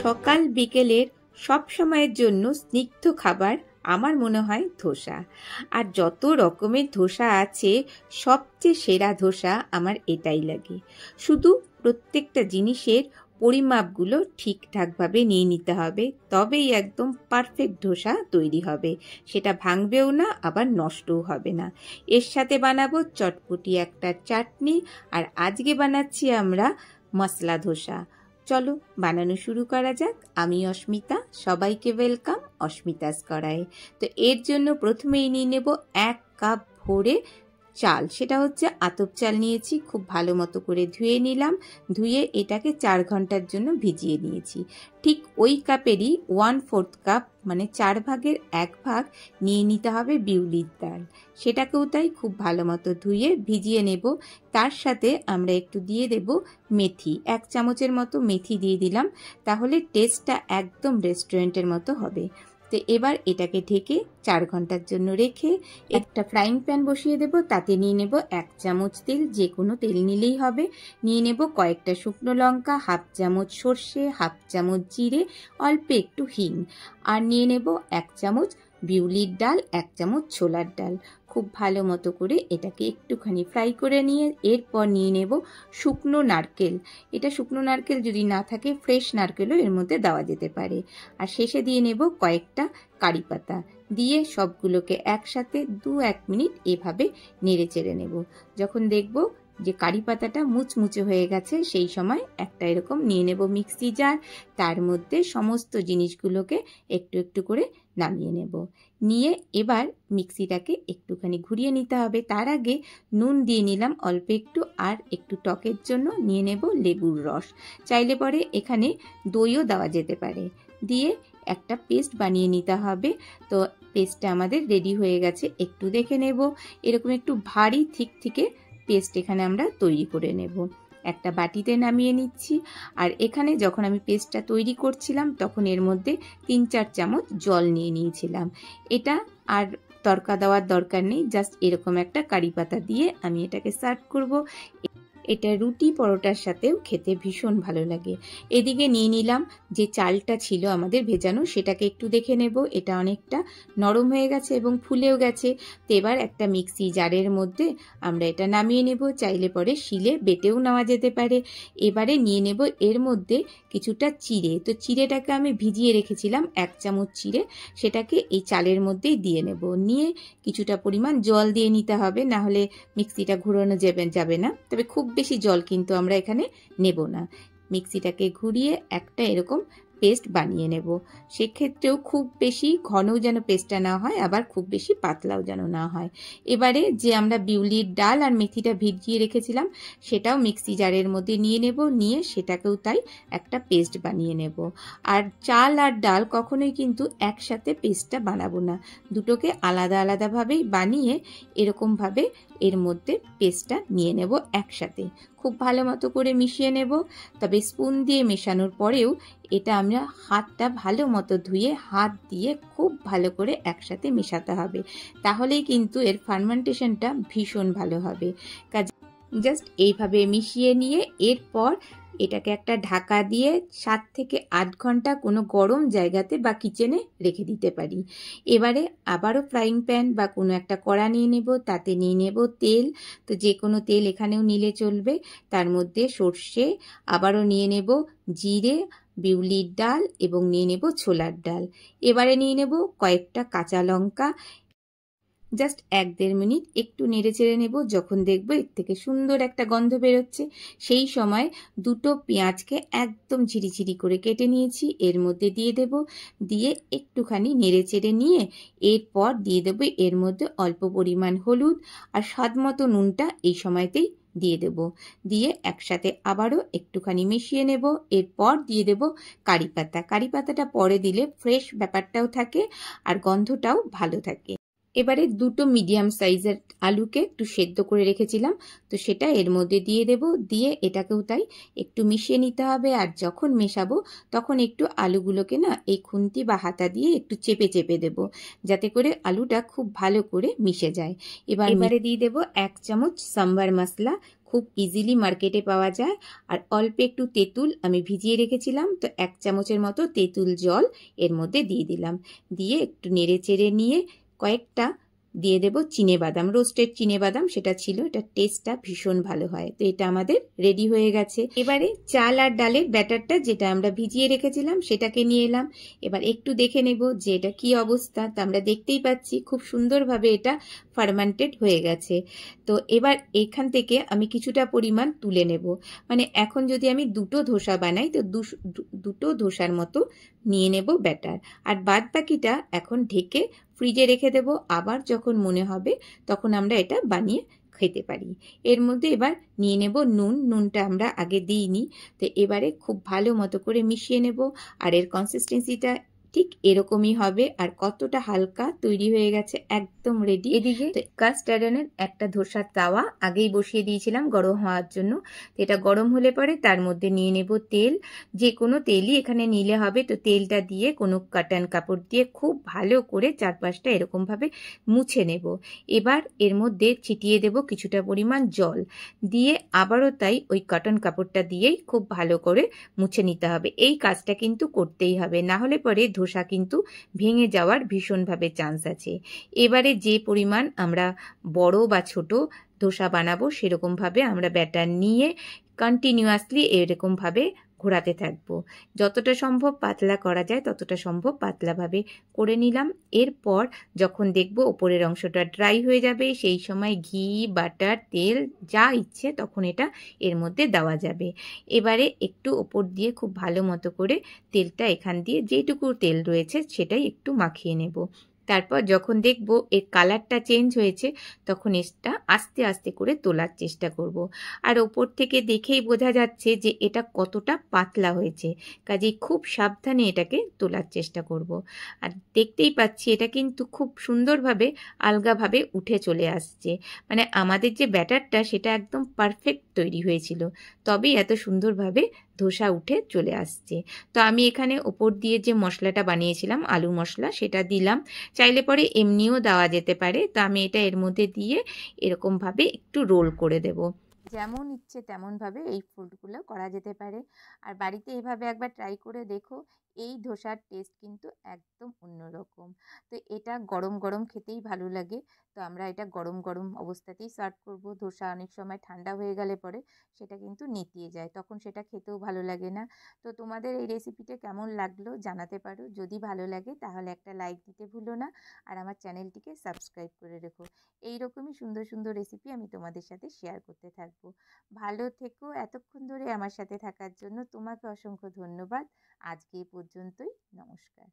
সকাল বিকেলের সব সময়ের জন্য স্নিগ্ধ খাবার আমার মনে হয় ধোসা। আর যত রকমের ধোসা আছে সবচেয়ে সেরা ধোসা আমার এটাই লাগে। শুধু প্রত্যেকটা জিনিসের পরিমাপগুলো ঠিকঠাকভাবে নিয়ে নিতে হবে, তবেই একদম পারফেক্ট ধোসা তৈরি হবে। সেটা ভাঙবেও না, আবার নষ্টও হবে না। এর সাথে বানাবো চটপটি একটা চাটনি, আর আজকে বানাচ্ছি আমরা মশলা ধোসা। চলো বানানো শুরু করা যাক। আমি অস্মিতা, সবাইকে ওয়েলকাম অস্মিতাস কড়াইয়ে। তো এর জন্য প্রথমেই নিয়ে নেব 1 কাপ ভরে চাল। সেটা হচ্ছে আতপ চাল নিয়েছি, খুব ভালো মতো করে ধুয়ে নিলাম। ধুয়ে এটাকে 4 ঘন্টার জন্য ভিজিয়ে নিয়েছি। ঠিক ওই কাপেরই 1/4 কাপ মানে 4 ভাগের 1 ভাগ নিয়ে নিতে হবে বিউলির ডাল। সেটাকেও তাই খুব ভালো মতো ধুয়ে ভিজিয়ে নেব। তার সাথে আমরা একটু দিয়ে দেব মেথি, 1 চামচের মতো মেথি দিয়ে দিলাম, তাহলে টেস্টটা একদম রেস্টুরেন্টের মতো হবে। তো এবার এটাকে ঢেকে 4 ঘন্টার জন্য রেখে একটা ফ্রাইং প্যান বসিয়ে দেব। তাতে নিয়ে নেব 1 চামচ তেল, যে কোনো তেল নিলেই হবে। নিয়ে নেব কয়েকটা শুকনো লঙ্কা, 1/2 চামচ সর্ষে, 1/2 চামচ জিরে, অল্প একটু হিং, আর নিয়ে নেব 1 চামচ বিউলির ডাল, 1 চামচ ছোলার ডাল। খুব ভালো মতো করে এটাকে একটুখানি ফ্রাই করে নিয়ে এরপর নিয়ে নেব শুকনো নারকেল। এটা শুকনো নারকেল যদি না থাকে ফ্রেশ নারকেলও এর মধ্যে দেওয়া যেতে পারে। আর শেষে দিয়ে নেব কয়েকটা কারি পাতা। দিয়ে সবগুলোকে একসাথে 2-1 মিনিট এভাবে নেড়ে চেড়ে নেব। যখন দেখব যে কারি পাতাটা মুচমুচে হয়ে গেছে, সেই সময় একটা এরকম নিয়ে নেব মিক্সি জার। তার মধ্যে সমস্ত জিনিসগুলোকে একটু একটু করে নামিয়ে নেব। নিয়ে এবার মিক্সিটাকে একটুখানি ঘুরিয়ে নিতে হবে। তার আগে নুন দিয়ে নিলাম অল্প একটু, আর একটু টকের জন্য নিয়ে নেব লেবুর রস। চাইলে পরে এখানে দইও দেওয়া যেতে পারে। দিয়ে একটা পেস্ট বানিয়ে নিতে হবে। তো পেস্টটা আমাদের রেডি হয়ে গেছে। একটু দেখে নেব, এরকম একটু ভারী থেকে পেস্ট এখানে আমরা তৈরি করে নেব। একটা বাটিতে নামিয়ে নিচ্ছি। আর এখানে যখন আমি পেস্টটা তৈরি করছিলাম তখন এর মধ্যে 3-4 চামচ জল নিয়ে নিয়েছিলাম। এটা আর তড়কা দেওয়ার দরকার নেই, জাস্ট এরকম একটা কারি পাতা দিয়ে আমি এটাকে সার্ভ করব। এটা রুটি পরোটার সাথেও খেতে ভীষণ ভালো লাগে। এদিকে নিয়ে নিলাম যে চালটা ছিল আমাদের ভেজানো, সেটাকে একটু দেখে নেব। এটা অনেকটা নরম হয়ে গেছে এবং ফুলেও গেছে। তো এবার একটা মিক্সি জারের মধ্যে আমরা এটা নামিয়ে নেব। চাইলে পরে শিলে বেটেও নেওয়া যেতে পারে। এবারে নিয়ে নেব এর মধ্যে কিছুটা চিড়ে। তো চিড়েটাকে আমি ভিজিয়ে রেখেছিলাম, 1 চামচ চিড়ে, সেটাকে এই চালের মধ্যেই দিয়ে নেব। নিয়ে কিছুটা পরিমাণ জল দিয়ে নিতে হবে, না হলে মিক্সিটা ঘুরানো যাবে না। তবে খুব বেশি জল কিন্তু আমরা এখানে নেব না। মিক্সিটাকে ঘুরিয়ে একটা এরকম পেস্ট বানিয়ে নেব। সেক্ষেত্রেও খুব বেশি ঘনও যেন পেস্টটা না হয়, আবার খুব বেশি পাতলাও যেন না হয়। এবারে যে আমরা বিউলির ডাল আর মেথিটা ভিজিয়ে রেখেছিলাম সেটাও মিক্সি জারের মধ্যে নিয়ে নেব। নিয়ে সেটাকেও তাই একটা পেস্ট বানিয়ে নেব। আর চাল আর ডাল কখনোই কিন্তু একসাথে পেস্টটা বানাবো না, দুটোকে আলাদা আলাদাভাবেই বানিয়ে এরকমভাবে এর মধ্যে পেস্টটা নিয়ে নেব একসাথে। খুব ভালো মতো করে মিশিয়ে নেব। তবে স্পুন দিয়ে মেশানোর পরেও এটা আমরা হাতটা ভালো মতো ধুয়ে হাত দিয়ে খুব ভালো করে একসাথে মেশাতে হবে, তাহলেই কিন্তু এর ফার্মেন্টেশনটা ভীষণ ভালো হবে। কাজে জাস্ট এইভাবে মিশিয়ে নিয়ে এরপর এটাকে একটা ঢাকা দিয়ে 7 থেকে 8 ঘন্টা কোনো গরম জায়গাতে বা কিচেনে রেখে দিতে পারি। এবারে আবারও ফ্রাইং প্যান বা কোনো একটা কড়া নিয়ে নেব। তাতে নিয়ে নেব তেল। তো যে কোনো তেল এখানেও নিলে চলবে। তার মধ্যে সর্ষে, আবারও নিয়ে নেব জিরে, বিউলির ডাল এবং নিয়ে নেব ছোলার ডাল। এবারে নিয়ে নেব কয়েকটা কাঁচা লঙ্কা। জাস্ট 1-1.5 মিনিট একটু নেড়ে চেড়ে নেব। যখন দেখবো এর থেকে সুন্দর একটা গন্ধ বেরোচ্ছে, সেই সময় 2টো পেঁয়াজকে একদম ঝিরিঝিরি করে কেটে নিয়েছি, এর মধ্যে দিয়ে দেব। দিয়ে একটুখানি নেড়ে চেড়ে নিয়ে এরপর দিয়ে দেব এর মধ্যে অল্প পরিমাণ হলুদ, আর স্বাদ মতো নুনটা এই সময়তেই দিয়ে দেব। দিয়ে একসাথে আবারও একটুখানি মিশিয়ে নেব। এরপর দিয়ে দেব কারি পাতা। কারি পাতাটা পরে দিলে ফ্রেশ ব্যাপারটাও থাকে আর গন্ধটাও ভালো থাকে। এবারে দুটো মিডিয়াম সাইজের আলুকে একটু সেদ্ধ করে রেখেছিলাম, তো সেটা এর মধ্যে দিয়ে দেব। দিয়ে এটাকেও তাই একটু মিশিয়ে নিতে হবে। আর যখন মেশাবো তখন একটু আলুগুলোকে না এই খুন্তি বা হাতা দিয়ে একটু চেপে চেপে দেব, যাতে করে আলুটা খুব ভালো করে মিশে যায়। এবারে দিয়ে দেব 1 চামচ সাম্বার মশলা, খুব ইজিলি মার্কেটে পাওয়া যায়। আর অল্প একটু তেঁতুল আমি ভিজিয়ে রেখেছিলাম, তো 1 চামচের মতো তেঁতুল জল এর মধ্যে দিয়ে দিলাম। দিয়ে একটু নেড়ে চেড়ে নিয়ে কয়েকটা দিয়ে দেব চিনেবাদাম, রোস্টেড চিনেবাদাম সেটা ছিল, এটা টেস্টটা ভীষণ ভালো হয়। তো এটা আমাদের রেডি হয়ে গেছে। এবারে চাল আর ডালের ব্যাটারটা যেটা আমরা ভিজিয়ে রেখেছিলাম সেটাকে নিয়ে এলাম। এবার একটু দেখে নেব যে এটা কি অবস্থা। তো আমরা দেখতেই পাচ্ছি খুব সুন্দরভাবে এটা ফার্মেন্টেড হয়ে গেছে। তো এবার এখান থেকে আমি কিছুটা পরিমাণ তুলে নেব। মানে এখন যদি আমি দুটো ধোসা বানাই তো দুটো ধোসার মতো নিয়ে নেব ব্যাটার। আর বাদ বাকিটা এখন ঢেকে ফ্রিজে রেখে দেব। আবার যখন মনে হবে তখন আমরা এটা বানিয়ে খেতে পারি। এর মধ্যে এবার নিয়ে নেব নুন, নুনটা আমরা আগে দিইনি। তো এবারে খুব ভালো মতো করে মিশিয়ে নেব। আর এর কনসিস্টেন্সিটা ঠিক এরকমই হবে। আর কতটা হালকা তৈরি হয়ে গেছে, একদম রেডি। এদিকে কাস্ট আয়রনের একটা ধোসার তাওয়া আগেই বসিয়ে দিয়েছিলাম গরম হওয়ার জন্য। এটা গরম হলে পরে তার মধ্যে নিয়ে নেব তেল, যে কোনো তেলই এখানে নিলে হবে। তো তেলটা দিয়ে কোনো কটন কাপড় দিয়ে খুব ভালো করে চারপাশটা এরকমভাবে মুছে নেব। এবার এর মধ্যে ছিটিয়ে দেব কিছুটা পরিমাণ জল, দিয়ে আবারও তাই ওই কটন কাপড়টা দিয়েই খুব ভালো করে মুছে নিতে হবে। এই কাজটা কিন্তু করতেই হবে, না হলে পরে ধোসা কিন্তু ভেঙে যাওয়ার ভীষণভাবে চান্স আছে। এবারে যে পরিমাণ আমরা বড় বা ছোট ধোসা বানাবো সেরকমভাবে আমরা ব্যাটার নিয়ে কন্টিনিউয়াসলি এরকমভাবে ঘোরাতে থাকবো। যতটা সম্ভব পাতলা করা যায় ততটা সম্ভব পাতলাভাবে করে নিলাম। এরপর যখন দেখবো ওপরের অংশটা ড্রাই হয়ে যাবে সেই সময় ঘি, বাটার, তেল যা ইচ্ছে তখন এটা এর মধ্যে দেওয়া যাবে। এবারে একটু ওপর দিয়ে খুব ভালো মতো করে তেলটা এখান দিয়ে যেটুকু তেল রয়েছে সেটাই একটু মাখিয়ে নেব। তারপর যখন দেখব এর কালারটা চেঞ্জ হয়েছে তখন এটা আস্তে আস্তে করে তোলার চেষ্টা করব। আর ওপর থেকে দেখেই বোঝা যাচ্ছে যে এটা কতটা পাতলা হয়েছে, কাজেই খুব সাবধানে এটাকে তোলার চেষ্টা করব। আর দেখতেই পাচ্ছি এটা কিন্তু খুব সুন্দরভাবে আলগাভাবে উঠে চলে আসছে। মানে আমাদের যে ব্যাটারটা সেটা একদম পারফেক্ট তৈরি হয়েছিল, তবেই এত সুন্দরভাবে ধোসা উঠে চলে আসছে। তো আমি এখানে ওপর দিয়ে যে মশলাটা বানিয়েছিলাম আলু মশলা সেটা দিলাম, চাইলে পরে এমনিও দেওয়া যেতে পারে। তো আমি এটা এর মধ্যে দিয়ে এরকমভাবে একটু রোল করে দেব। যেমন ইচ্ছে তেমনভাবে এই ফুডগুলো করা যেতে পারে। আর বাড়িতে এইভাবে একবার ট্রাই করে দেখো, এই ধোসার টেস্ট কিন্তু একদম অন্যরকম। তো এটা গরম গরম খেতেই ভালো লাগে। তো আমরা এটা গরম গরম অবস্থাতেই সার্ভ করব। ধোসা অনেক সময় ঠান্ডা হয়ে গেলে পরে সেটা কিন্তু নেতিয়ে যায়, তখন সেটা খেতেও ভালো লাগে না। তো তোমাদের এই রেসিপিটা কেমন লাগলো জানাতে পারো। যদি ভালো লাগে তাহলে একটা লাইক দিতে ভুলো না। আর আমার চ্যানেলটিকে সাবস্ক্রাইব করে রেখো। এইরকমই সুন্দর সুন্দর রেসিপি আমি তোমাদের সাথে শেয়ার করতে থাকবো। ভালো থেকো। এতক্ষণ ধরে আমার সাথে থাকার জন্য তোমাকে অসংখ্য ধন্যবাদ। আজকে এই পর্যন্তই। নমস্কার।